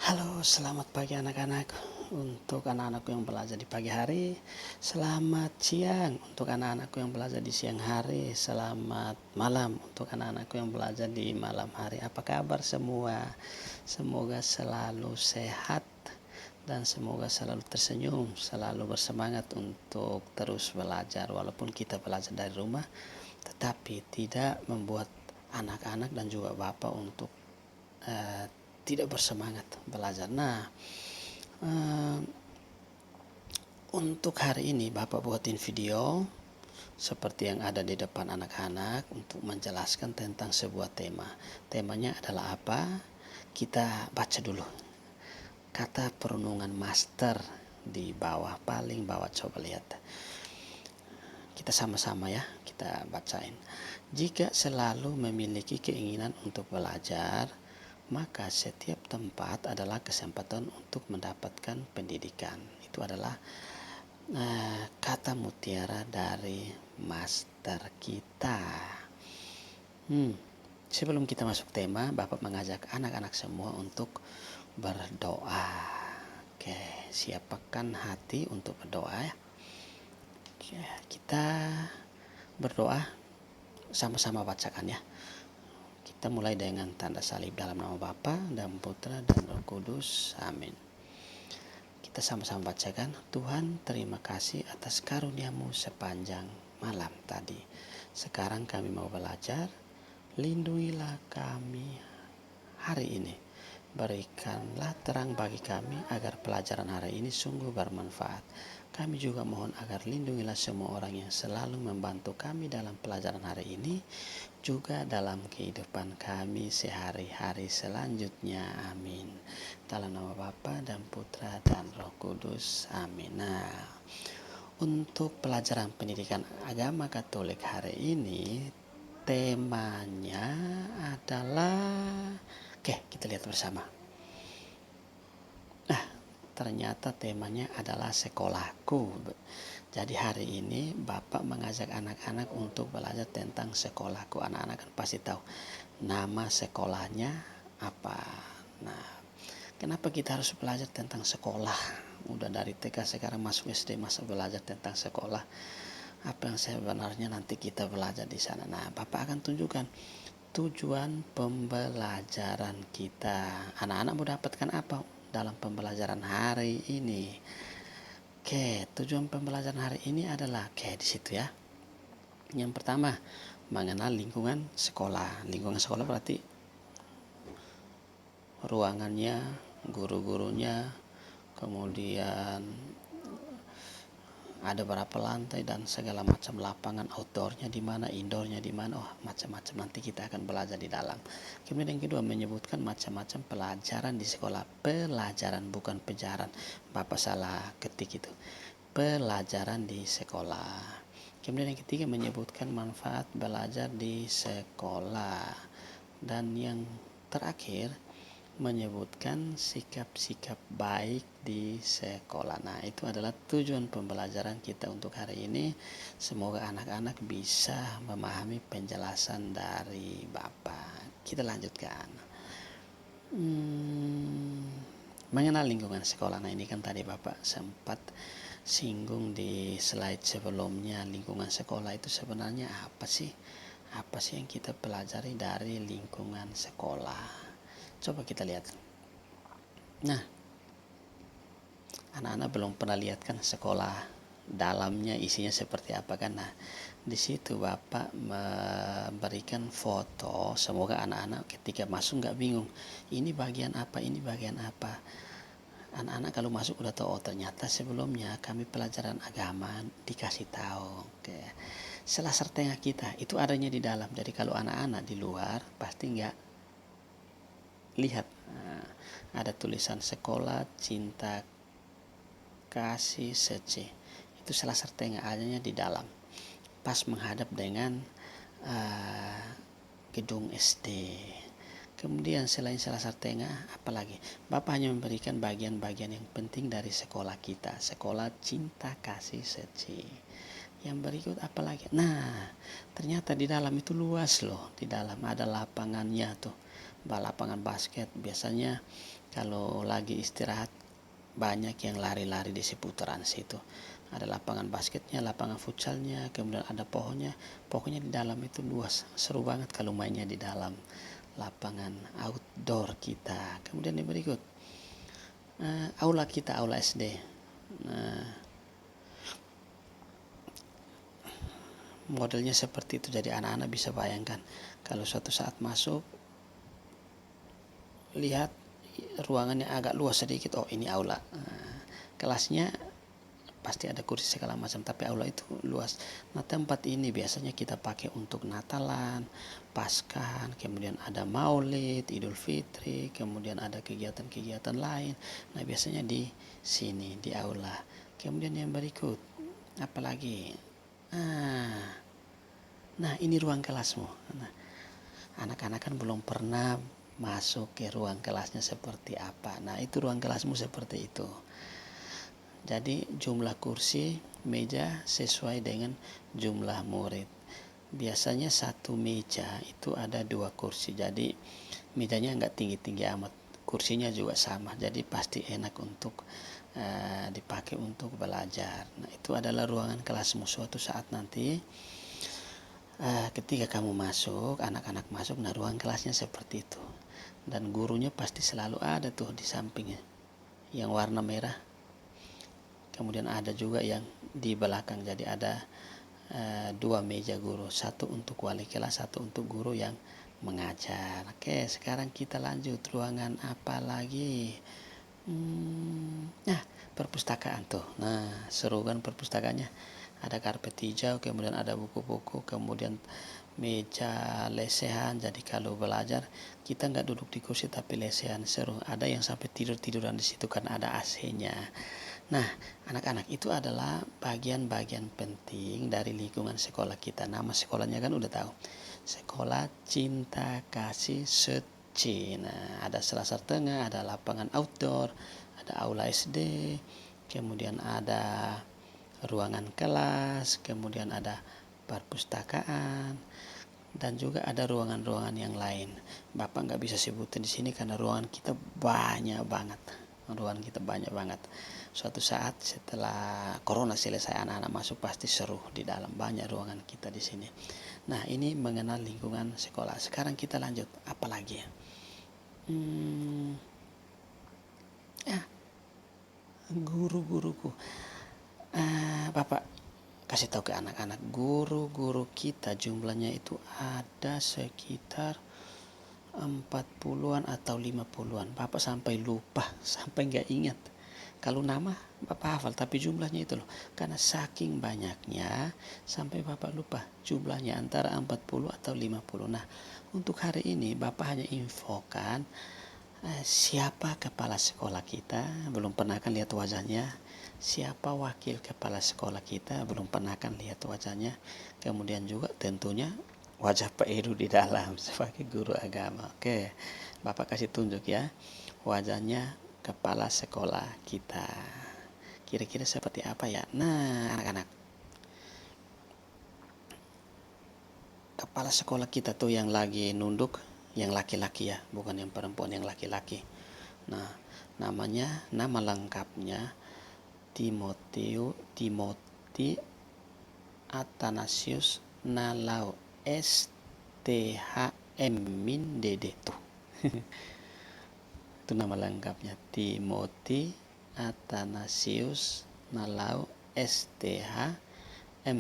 Halo, selamat pagi anak-anak. Untuk anak-anakku yang belajar di pagi hari, selamat siang. Untuk anak-anakku yang belajar di siang hari, selamat malam. Untuk anak-anakku yang belajar di malam hari, apa kabar semua? Semoga selalu sehat dan semoga selalu tersenyum, selalu bersemangat untuk terus belajar. Walaupun kita belajar dari rumah, tetapi tidak membuat anak-anak dan juga bapak untuk tidak bersemangat belajar. Nah, untuk hari ini Bapak buatin video seperti yang ada di depan anak-anak untuk menjelaskan tentang sebuah tema. Temanya adalah apa? Kita baca dulu. Kata perundungan master di bawah, paling bawah, coba lihat. Kita sama-sama ya, kita bacain. Jika selalu memiliki keinginan untuk belajar, maka setiap tempat adalah kesempatan untuk mendapatkan pendidikan. Itu adalah kata mutiara dari master kita. Sebelum kita masuk tema, Bapak mengajak anak-anak semua untuk berdoa. Oke, siapkan hati untuk berdoa ya. Oke, kita berdoa sama-sama bacakan ya. Kita mulai dengan tanda salib dalam nama Bapa dan Putra dan Roh Kudus. Amin. Kita sama-sama bacakan. Tuhan, terima kasih atas karunia-Mu sepanjang malam tadi. Sekarang kami mau belajar. Lindungilah kami hari ini. Berikanlah terang bagi kami agar pelajaran hari ini sungguh bermanfaat. Kami juga mohon agar lindungilah semua orang yang selalu membantu kami dalam pelajaran hari ini, juga dalam kehidupan kami sehari-hari selanjutnya. Amin. Dalam nama Bapa dan Putra dan Roh Kudus. Amin. Nah, untuk pelajaran pendidikan agama Katolik hari ini, temanya adalah, oke, kita lihat bersama. Nah, ternyata temanya adalah sekolahku. Jadi hari ini Bapak mengajak anak-anak untuk belajar tentang sekolahku. Anak-anak kan pasti tahu nama sekolahnya apa. Nah, kenapa kita harus belajar tentang sekolah? Udah dari TK sekarang masuk SD masa belajar tentang sekolah. Apa yang sebenarnya nanti kita belajar di sana. Nah, Bapak akan tunjukkan tujuan pembelajaran kita. Anak-anak mau dapatkan apa dalam pembelajaran hari ini? Oke, tujuan pembelajaran hari ini adalah di situ ya. Yang pertama, mengenal lingkungan sekolah. Lingkungan sekolah berarti ruangannya, guru-gurunya, kemudian ada berapa lantai dan segala macam lapangan, outdoornya di mana, indoornya di mana, macam-macam nanti kita akan belajar di dalam. Kemudian yang kedua menyebutkan macam-macam pelajaran di sekolah. Pelajaran bukan pejaran. Bapak salah ketik itu. Pelajaran di sekolah. Kemudian yang ketiga menyebutkan manfaat belajar di sekolah. Dan yang terakhir menyebutkan sikap-sikap baik di sekolah. Nah, itu adalah tujuan pembelajaran kita untuk hari ini. Semoga anak-anak bisa memahami penjelasan dari Bapak. Kita lanjutkan. Mengenal lingkungan sekolah. Nah, ini kan tadi Bapak sempat singgung di slide sebelumnya. Lingkungan sekolah itu sebenarnya apa sih? Apa sih yang kita pelajari dari lingkungan sekolah? Coba kita lihat. Nah, anak-anak belum pernah lihat kan sekolah dalamnya isinya seperti apa kan. Nah, di situ Bapak memberikan foto. Semoga anak-anak ketika masuk nggak bingung. Ini bagian apa, ini bagian apa. Anak-anak kalau masuk udah tahu, oh ternyata sebelumnya kami pelajaran agama dikasih tahu. Oke. Selasar tengah kita itu adanya di dalam. Jadi kalau anak-anak di luar pasti nggak lihat. Nah, ada tulisan sekolah cinta kasih sece. Itu selasar tengah adanya di dalam. Pas menghadap dengan gedung SD. Kemudian selain selasar tengah, apalagi? Bapak hanya memberikan bagian-bagian yang penting dari sekolah kita. Sekolah cinta kasih sece. Yang berikut apalagi? Nah, ternyata di dalam itu luas loh. Di dalam ada lapangannya tuh. lapangan basket. Biasanya kalau lagi istirahat banyak yang lari-lari di seputaran situ. Ada lapangan basketnya, lapangan futsalnya, kemudian ada pohonnya. Pokoknya di dalam itu luas, seru banget kalau mainnya di dalam lapangan outdoor kita. Kemudian yang berikut, aula kita, aula SD. Modelnya seperti itu, jadi anak-anak bisa bayangkan kalau suatu saat masuk, lihat ruangannya agak luas sedikit, oh ini aula. Kelasnya pasti ada kursi segala macam, tapi aula itu luas. Nah, tempat ini biasanya kita pakai untuk Natalan, Paskah, kemudian ada Maulid, Idul Fitri, kemudian ada kegiatan-kegiatan lain. Nah, biasanya di sini, di aula. Kemudian yang berikut, apalagi? Nah, ini ruang kelasmu. Nah, anak-anak kan belum pernah masuk ke ruang kelasnya seperti apa. Nah, itu ruang kelasmu seperti itu. Jadi jumlah kursi, meja sesuai dengan jumlah murid. Biasanya satu meja itu ada 2 kursi. Jadi mejanya nggak tinggi-tinggi amat. Kursinya juga sama. Jadi pasti enak untuk dipakai untuk belajar. Nah, itu adalah ruangan kelasmu. Suatu saat nanti ketika kamu masuk, anak-anak masuk, nah ruang kelasnya seperti itu. Dan gurunya pasti selalu ada tuh di sampingnya. Yang warna merah. Kemudian ada juga yang di belakang, jadi ada 2 meja guru, satu untuk wali kelas, satu untuk guru yang mengajar. Oke, sekarang kita lanjut ruangan apa lagi? Nah, perpustakaan tuh. Nah, seru kan perpustakaannya. Ada karpet hijau, kemudian ada buku-buku, kemudian meja lesehan. Jadi kalau belajar kita nggak duduk di kursi tapi lesehan, seru. Ada yang sampai tiduran di situ kan ada AC-nya. Nah, anak-anak, itu adalah bagian-bagian penting dari lingkungan sekolah kita. Nama sekolahnya kan udah tahu. Sekolah Cinta Kasih Seci. Nah, ada Selasar Tengah, ada lapangan outdoor, ada aula SD, kemudian ada ruangan kelas, kemudian ada perpustakaan, dan juga ada ruangan-ruangan yang lain. Bapak nggak bisa sebutin di sini karena ruangan kita banyak banget. Suatu saat setelah corona selesai, anak-anak masuk pasti seru di dalam, banyak ruangan kita di sini. Nah, ini mengenal lingkungan sekolah. Sekarang kita lanjut, apa lagi ya? Guru-guruku. Bapak kasih tahu ke anak-anak, guru-guru kita jumlahnya itu ada sekitar 40-an atau 50-an. Bapak sampai lupa, sampai nggak ingat. Kalau nama Bapak hafal, tapi jumlahnya itu loh. Karena saking banyaknya sampai Bapak lupa jumlahnya, antara 40 atau 50. Nah, untuk hari ini Bapak hanya infokan siapa kepala sekolah kita, belum pernah kan lihat wajahnya. Siapa wakil kepala sekolah kita, belum pernah kan lihat wajahnya. Kemudian juga tentunya wajah Pak Edu di dalam sebagai guru agama. Oke, Bapak kasih tunjuk ya wajahnya kepala sekolah kita. Kira-kira seperti apa ya? Nah, anak-anak, kepala sekolah kita tuh yang lagi nunduk, yang laki-laki ya, bukan yang perempuan, yang laki-laki. Nah, nama lengkapnya Timothy Athanasius Nalau STHM Min Dede tuh. Itu nama lengkapnya, Timothy Athanasius Nalau STHM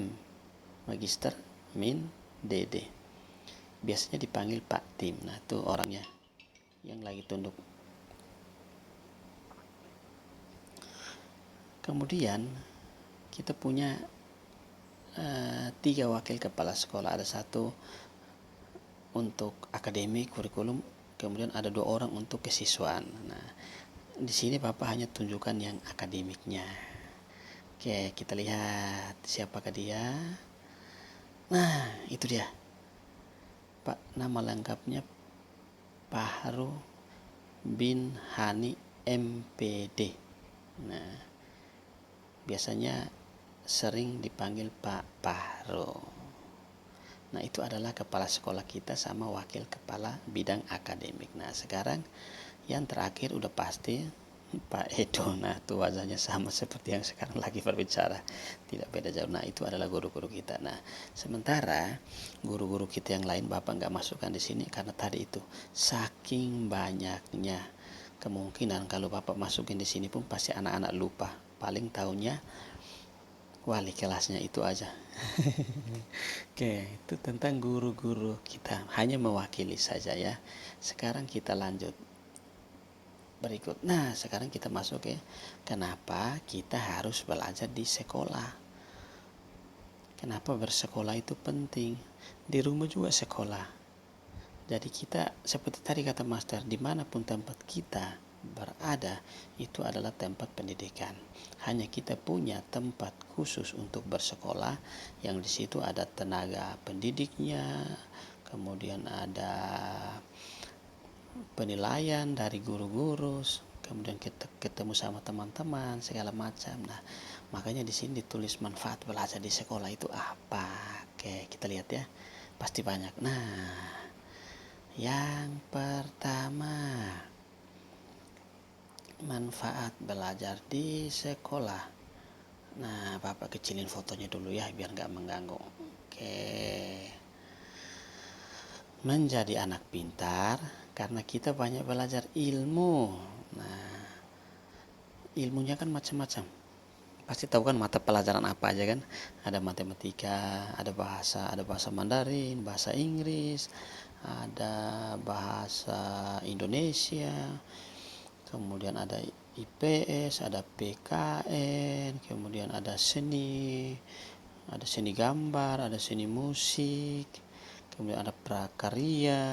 Magister Min Dede. Biasanya dipanggil Pak Tim. Nah, itu orangnya yang lagi tunduk. Kemudian kita punya 3 wakil kepala sekolah. Ada 1 untuk akademik kurikulum, kemudian ada 2 orang untuk kesiswaan. Nah, di sini Bapak hanya tunjukkan yang akademiknya. Oke, kita lihat siapakah dia. Nah, itu dia. Pak, nama lengkapnya Pahru bin Hani MPD. Nah, biasanya sering dipanggil Pak Pahru. Nah, itu adalah kepala sekolah kita sama wakil kepala bidang akademik. Nah, sekarang yang terakhir udah pasti Pak Edo. Nah, itu wajahnya sama seperti yang sekarang lagi berbicara, tidak beda jauh. Nah, itu adalah guru-guru kita. Nah, sementara guru-guru kita yang lain Bapak nggak masukkan di sini karena tadi itu saking banyaknya, kemungkinan kalau Bapak masukin di sini pun pasti anak-anak lupa. Paling tahunya wali kelasnya itu aja. Oke, itu tentang guru-guru kita, hanya mewakili saja ya. Sekarang kita lanjut berikut. Nah, sekarang kita masuk ya. Kenapa kita harus belajar di sekolah? Kenapa bersekolah itu penting? Di rumah juga sekolah. Jadi kita seperti tadi kata Master, dimanapun tempat kita berada itu adalah tempat pendidikan. Hanya kita punya tempat khusus untuk bersekolah yang di situ ada tenaga pendidiknya, kemudian ada penilaian dari guru-guru, kemudian kita ketemu sama teman-teman segala macam. Nah, makanya di sini ditulis manfaat belajar di sekolah itu apa. Oke, kita lihat ya, pasti banyak. Nah, yang pertama, manfaat belajar di sekolah. Nah, Bapak kecilin fotonya dulu ya biar nggak mengganggu. Oke, menjadi anak pintar karena kita banyak belajar ilmu. Nah, ilmunya kan macam-macam. Pasti tahu kan mata pelajaran apa aja kan? Ada matematika, ada bahasa Mandarin, bahasa Inggris, ada bahasa Indonesia, kemudian ada IPS, ada PKN, kemudian ada seni gambar, ada seni musik, kemudian ada prakarya,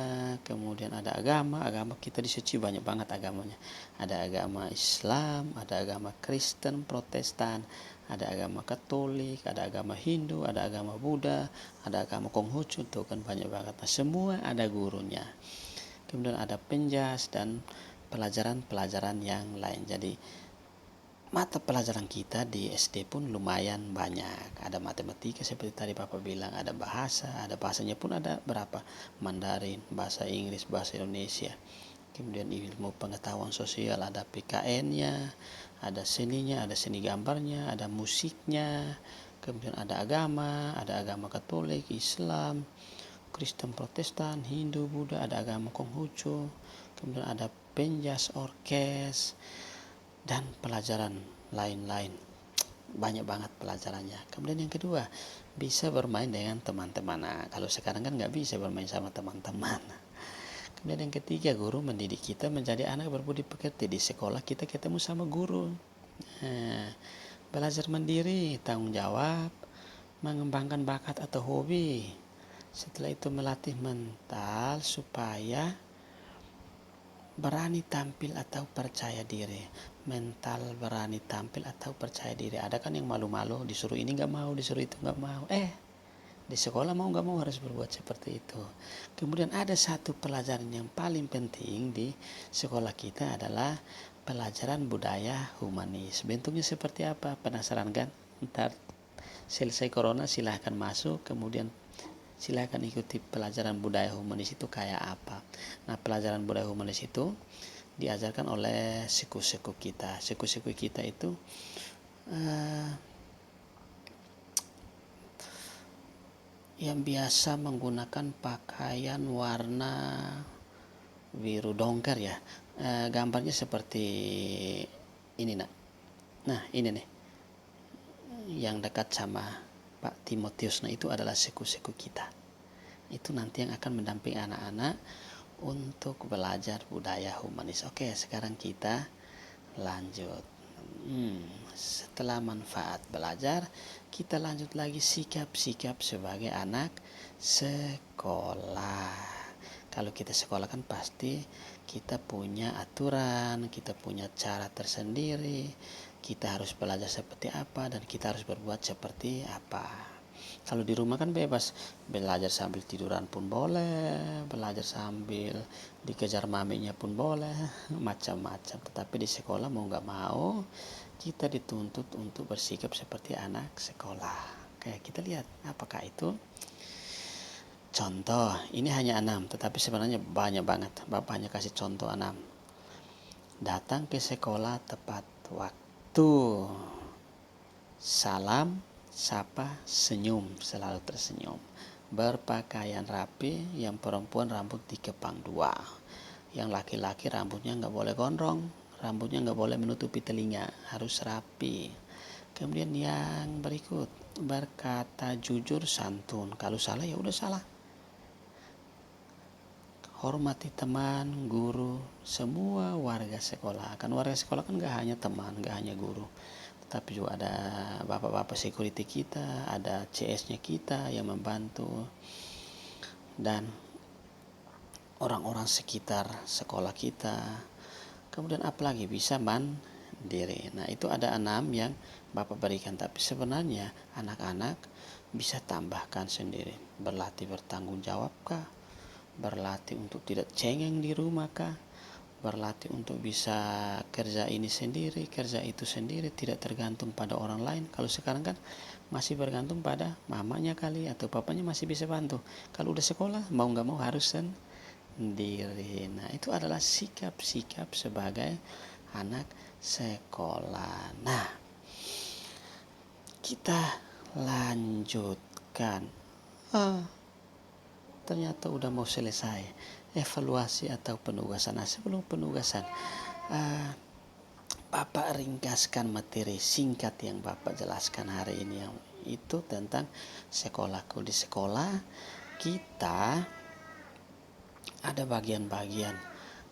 kemudian ada agama kita di Suci banyak banget agamanya. Ada agama Islam, ada agama Kristen, Protestan, ada agama Katolik, ada agama Hindu, ada agama Buddha, ada agama Konghucu, tuh kan banyak banget. Nah, semua ada gurunya. Kemudian ada penjas dan pelajaran-pelajaran yang lain. Jadi mata pelajaran kita di SD pun lumayan banyak. Ada matematika seperti tadi Bapak bilang, ada bahasanya pun ada berapa? Mandarin, bahasa Inggris, bahasa Indonesia. Kemudian ilmu pengetahuan sosial, ada PKN-nya, ada seninya, ada seni gambarnya, ada musiknya. Kemudian ada agama Katolik, Islam, Kristen, Protestan, Hindu, Buddha, ada agama Konghucu. Kemudian ada penjas, orkes, dan pelajaran lain-lain. Banyak banget pelajarannya. Kemudian yang kedua, bisa bermain dengan teman-teman. Nah, kalau sekarang kan nggak bisa bermain sama teman-teman. Kemudian yang ketiga, guru mendidik kita menjadi anak berbudi pekerti. Di sekolah kita ketemu sama guru. Nah, belajar mandiri, tanggung jawab, mengembangkan bakat atau hobi. Setelah itu melatih mental supaya berani tampil atau percaya diri. Mental berani tampil atau percaya diri. Ada kan yang malu-malu, disuruh ini nggak mau, disuruh itu nggak mau. Di sekolah mau nggak mau harus berbuat seperti itu. Kemudian ada satu pelajaran yang paling penting di sekolah kita adalah pelajaran budaya humanis. Bentuknya seperti apa? Penasaran kan? Ntar selesai corona silahkan masuk, kemudian silahkan ikuti pelajaran budaya humanis itu kayak apa. Nah, pelajaran budaya humanis itu diajarkan oleh suku-suku kita. Suku-suku kita itu yang biasa menggunakan pakaian warna biru dongker ya. Gambarnya seperti ini nak. Nah, ini nih yang dekat sama Pak Timotius. Nah, itu adalah suku-suku kita. Itu nanti yang akan mendampingi anak-anak untuk belajar budaya humanis. Oke, sekarang kita lanjut. Setelah manfaat belajar, kita lanjut lagi sikap-sikap sebagai anak sekolah. Kalau kita sekolah kan pasti kita punya aturan, kita punya cara tersendiri, kita harus belajar seperti apa dan kita harus berbuat seperti apa. Kalau di rumah kan bebas, belajar sambil tiduran pun boleh, belajar sambil dikejar maminya pun boleh, macam-macam. Tetapi di sekolah mau nggak mau, kita dituntut untuk bersikap seperti anak sekolah. Kayak kita lihat apakah itu. Contoh, ini hanya 6, tetapi sebenarnya banyak banget. Bapak hanya kasih contoh 6. Datang ke sekolah tepat waktu. Salam, sapa, senyum, selalu tersenyum. Berpakaian rapi, yang perempuan rambut dikepang 2. Yang laki-laki rambutnya nggak boleh gondrong, rambutnya nggak boleh menutupi telinga, harus rapi. Kemudian yang berikut, berkata jujur santun. Kalau salah ya udah salah. Hormati teman, guru, semua warga sekolah. Kan warga sekolah kan gak hanya teman, gak hanya guru, tapi juga ada bapak-bapak security kita, ada CS-nya kita yang membantu, dan orang-orang sekitar sekolah kita. Kemudian apalagi bisa mandiri. Nah itu ada 6 yang Bapak berikan, tapi sebenarnya anak-anak bisa tambahkan sendiri. Berlatih bertanggung jawab kah? Berlatih untuk tidak cengeng di rumah kah? Berlatih untuk bisa kerja ini sendiri, kerja itu sendiri, tidak tergantung pada orang lain. Kalau sekarang kan masih bergantung pada mamanya kali atau papanya, masih bisa bantu. Kalau udah sekolah mau nggak mau harus sendiri. Nah itu adalah sikap-sikap sebagai anak sekolah. Nah kita lanjutkan. Ternyata udah mau selesai evaluasi atau penugasan. Nah sebelum penugasan, Bapak ringkaskan materi singkat yang Bapak jelaskan hari ini, yang itu tentang sekolah. Kalau di sekolah kita ada bagian-bagian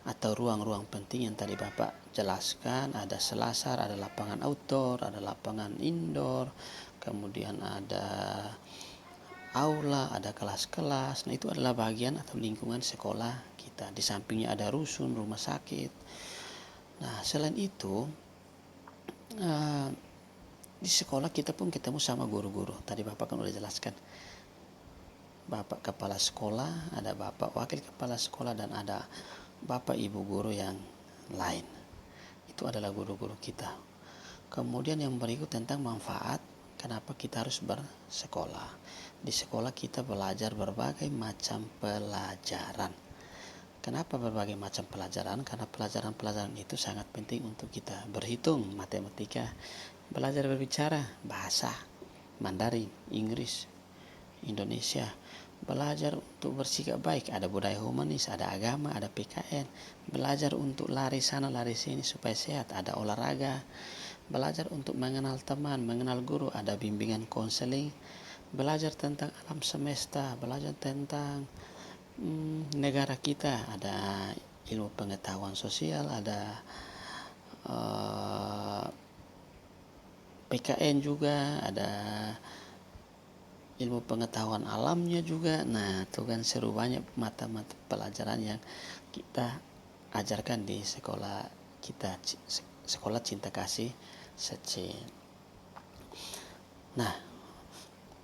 atau ruang-ruang penting yang tadi Bapak jelaskan. Ada selasar, ada lapangan outdoor, ada lapangan indoor, kemudian ada aula, ada kelas-kelas. Nah itu adalah bagian atau lingkungan sekolah kita. Di sampingnya ada rusun, rumah sakit. Nah selain itu di sekolah kita pun ketemu sama guru-guru. Tadi Bapak kan udah jelaskan, Bapak kepala sekolah, ada Bapak wakil kepala sekolah, dan ada Bapak Ibu guru yang lain. Itu adalah guru-guru kita. Kemudian yang berikut tentang manfaat kenapa kita harus bersekolah. Di sekolah kita belajar berbagai macam pelajaran. Kenapa berbagai macam pelajaran? Karena pelajaran-pelajaran itu sangat penting untuk kita. Berhitung, matematika, belajar berbicara, bahasa, Mandarin, Inggris, Indonesia, belajar untuk bersikap baik, ada budaya humanis, ada agama, ada PKN, belajar untuk lari sana lari sini supaya sehat, ada olahraga, belajar untuk mengenal teman, mengenal guru, ada bimbingan konseling, belajar tentang alam semesta, belajar tentang negara kita, ada ilmu pengetahuan sosial, ada PKN juga, ada ilmu pengetahuan alamnya juga. Nah itu kan seru, banyak mata-mata pelajaran yang kita ajarkan di sekolah kita, sekolah Cinta Kasih Secin. Nah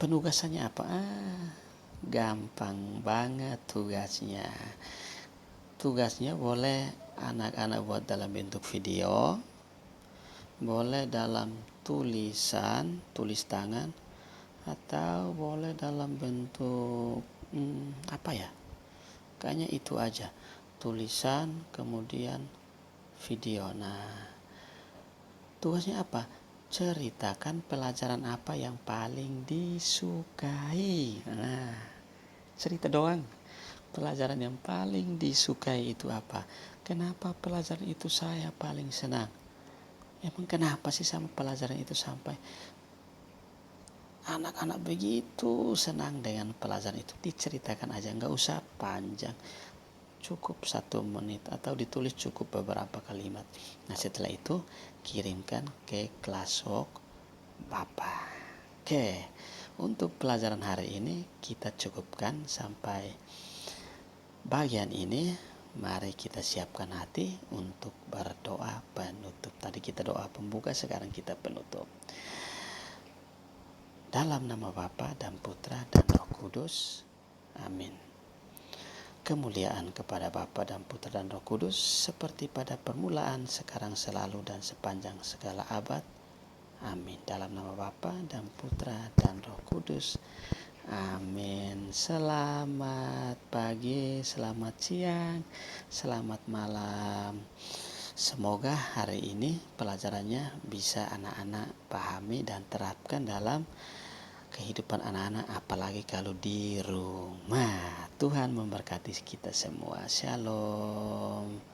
penugasannya apa? Gampang banget tugasnya. Tugasnya boleh anak-anak buat dalam bentuk video, boleh dalam tulisan, tulis tangan, atau boleh dalam bentuk apa ya? Kayaknya itu aja. Tulisan kemudian video. Nah, tugasnya apa? Ceritakan pelajaran apa yang paling disukai. Nah, cerita doang. Pelajaran yang paling disukai itu apa? Kenapa pelajaran itu saya paling senang? Emang kenapa sih sama pelajaran itu sampai anak-anak begitu senang dengan pelajaran itu? Diceritakan aja, nggak usah panjang, cukup 1 menit atau ditulis cukup beberapa kalimat. Nah setelah itu kirimkan ke kelas work Bapak. Oke, untuk pelajaran hari ini kita cukupkan sampai bagian ini. Mari kita siapkan hati untuk berdoa penutup. Tadi kita doa pembuka, sekarang kita penutup. Dalam nama Bapa dan Putra dan Roh Kudus. Amin. Kemuliaan kepada Bapa dan Putra dan Roh Kudus, seperti pada permulaan, sekarang, selalu, dan sepanjang segala abad. Amin. Dalam nama Bapa dan Putra dan Roh Kudus. Amin. Selamat pagi, selamat siang, selamat malam. Semoga hari ini pelajarannya bisa anak-anak pahami dan terapkan dalam kehidupan anak-anak, apalagi kalau di rumah. Tuhan memberkati kita semua. Shalom.